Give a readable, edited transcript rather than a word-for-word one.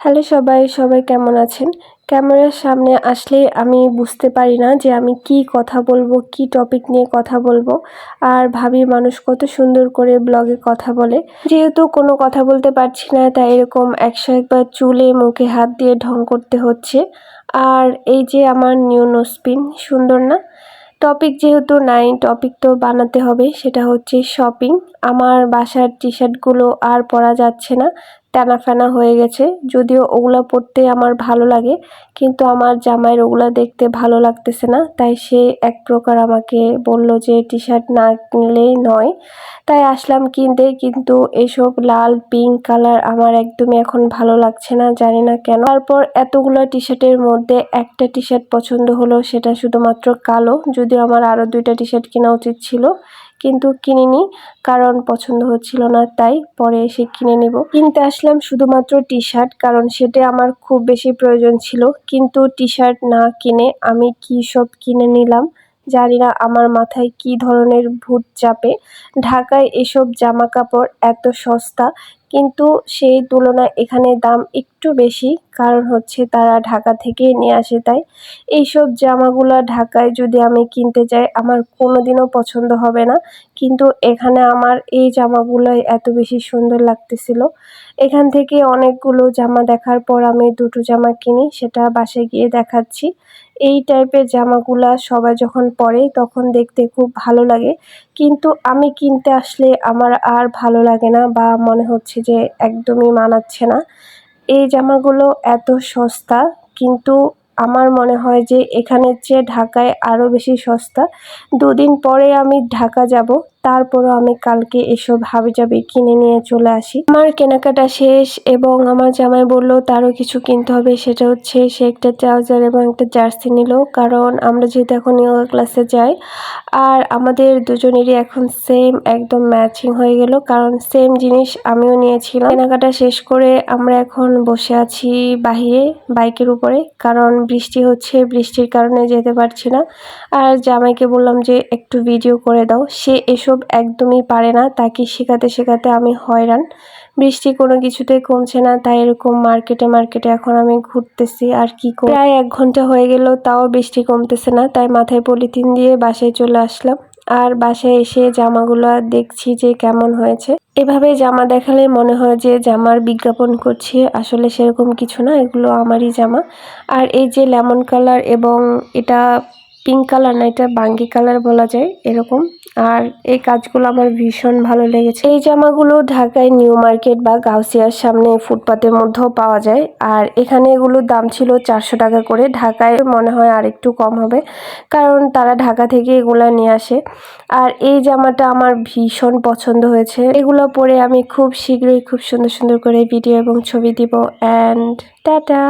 Hello সবাই, সবাই কেমন আছেন? ক্যামেরার সামনে আসলেই আমি বুঝতে পারি না যে আমি কি কথা বলবো, কি টপিক নিয়ে কথা বলবো। আর ভাবি মানুষ কত সুন্দর করে ব্লগে কথা বলে। যেহেতু কোনো কথা বলতে পারছি না, তাই এরকম ১০১ বার চুলে মুখে হাত দিয়ে ঢং করতে হচ্ছে। আর এই যে আমার নিউ নোজপিন, সুন্দর না? টপিক যেহেতু নাই, টপিক তো বানাতে হবে, সেটা হচ্ছে শপিং। আমার বাসার টি-শার্টগুলো আর পরা যাচ্ছে না, টানা-ফেনা হয়ে গেছে। যদিও ওগুলা পরতে আমার ভালো লাগে, কিন্তু আমার জামাইয়ের ওগুলা দেখতে ভালো লাগতেছে না। তাই সে এক প্রকার আমাকে বলল যে টি-শার্ট না কিনলেই নয়। তাই আসলাম কিনতে, কিন্তু এসব লাল পিঙ্ক কালার আমার একদমই এখন ভালো লাগছে না, জানি না কেন। তারপর এতগুলো টি-শার্টের মধ্যে একটা টি-শার্ট পছন্দ হলো, সেটা শুধুমাত্র কালো। যদিও আমার আরও 2টা টি-শার্ট কেনা উচিত ছিল, কিন্তু কিনিনি, কারণ পছন্দ হচ্ছিল না, তাই পরে এসে কিনে নেব। কিনতে আসলাম শুধুমাত্র টি-শার্ট, কারণ সেটা আমার খুব বেশি প্রয়োজন ছিল। কিন্তু টি-শার্ট না কিনে আমি কি সব কিনে নিলাম, জানি না আমার মাথায় কি ধরনের ভূত চাপে। ঢাকায় এসব জামা কাপড় এত সস্তা, কিন্তু সেই তুলনায় এখানে দাম একটু বেশি, কারণ হচ্ছে তারা ঢাকা থেকেই নিয়ে আসে। তাই এইসব জামাগুলো ঢাকায় যদি আমি কিনতে যাই, আমার কোনোদিনও পছন্দ হবে না। কিন্তু এখানে আমার এই জামাগুলোই এত বেশি সুন্দর লাগতেছিল। এখান থেকে অনেকগুলো জামা দেখার পর আমি 2টো জামা কিনি, সেটা বাসায় গিয়ে দেখাচ্ছি। এই টাইপের জামাগুলা সবাই যখন পরে তখন দেখতে খুব ভালো লাগে, কিন্তু আমি কিনতে আসলে আমার আর ভালো লাগে না, বা মনে হচ্ছে যে একদমই মানাচ্ছে না। এই জামাগুলো এত সস্তা, কিন্তু আমার মনে হয় যে এখানের চেয়ে ঢাকায় আরও বেশি সস্তা। 2 দিন পরে আমি ঢাকা যাব, তারপরও আমি কালকে এসব হাবিজাবি কিনে নিয়ে চলে আসি। আমার কেনাকাটা শেষ, এবং আমার জামাই বলল তারও কিছু কিনতে হবে। সেটা হচ্ছে সে একটা ট্রাউজার এবং একটা জার্সি নিল, কারণ আমরা যেহেতু এখন ইয়োগা ক্লাসে যাই, আর আমাদের দুজনেরই এখন সেম একদম ম্যাচিং হয়ে গেল, কারণ সেম জিনিস আমিও নিয়েছিলাম। কেনাকাটা শেষ করে আমরা এখন বসে আছি বাহিরে বাইকের উপরে, কারণ বৃষ্টি হচ্ছে, বৃষ্টির কারণে যেতে পারছি না। আর জামাইকে বললাম যে একটু ভিডিও করে দাও, সে এসব একদমই পারে না, তাকে শেখাতে শেখাতে আমি হয়রান। বৃষ্টি কোনো কিছুতেই কমছে না, তাই এরকম মার্কেটে মার্কেটে এখন আমি ঘুরতেছি। আর কি প্রায় 1 ঘন্টা হয়ে গেল, তাও বৃষ্টি কমতেছে না, তাই মাথায় পলিথিন দিয়ে বাসায় চলে আসলাম। আর বাসায় এসে জামাগুলো দেখছি যে কেমন হয়েছে। এভাবে জামা দেখালে মনে হয় যে জামার বিজ্ঞাপন করছি, আসলে সেরকম কিছু না, এগুলো আমারই জামা। আর এই যে লেমন কালার এবং এটা পিঙ্ক কালার না, এটা বাঙ্গি কালার বলা যায় এরকম। আর এই কাজগুলো আমার ভীষণ ভালো লেগেছে। এই জামাগুলো ঢাকায় নিউ মার্কেট বা গাউসিয়ার সামনে ফুটপাতের মধ্যেও পাওয়া যায়, আর এখানে এগুলোর দাম ছিল 400 টাকা করে। ঢাকায় মনে হয় আর একটু কম হবে, কারণ তারা ঢাকা থেকে এগুলো নিয়ে আসে। আর এই জামাটা আমার ভীষণ পছন্দ হয়েছে। এগুলো পরে আমি খুব শীঘ্রই খুব সুন্দর সুন্দর করে ভিডিও এবং ছবি দিব। And tata.